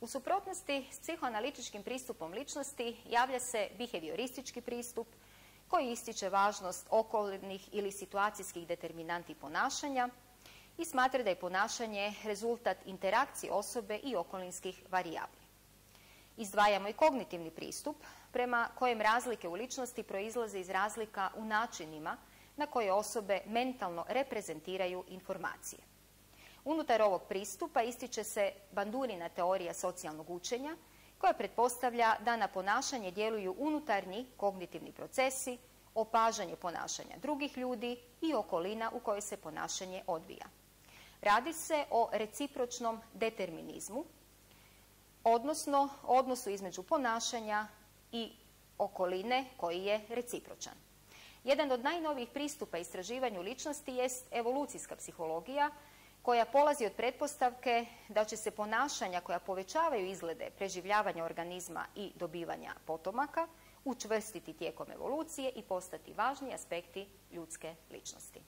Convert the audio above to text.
U suprotnosti s psihoanalitičkim pristupom ličnosti javlja se bihevioristički pristup koji ističe važnost okolnih ili situacijskih determinanti ponašanja i smatra da je ponašanje rezultat interakcije osobe i okolinskih varijabli. Izdvajamo i kognitivni pristup prema kojem razlike u ličnosti proizlaze iz razlika u načinima na koje osobe mentalno reprezentiraju informacije. Unutar ovog pristupa ističe se Bandurina teorija socijalnog učenja koja pretpostavlja da na ponašanje djeluju unutarnji kognitivni procesi, opažanje ponašanja drugih ljudi i okolina u kojoj se ponašanje odvija. Radi se o recipročnom determinizmu, odnosno odnosu između ponašanja i okoline koji je recipročan. Jedan od najnovijih pristupa istraživanju ličnosti jest evolucijska psihologija koja polazi od pretpostavke da će se ponašanja koja povećavaju izglede preživljavanja organizma i dobivanja potomaka učvrstiti tijekom evolucije i postati važni aspekti ljudske ličnosti.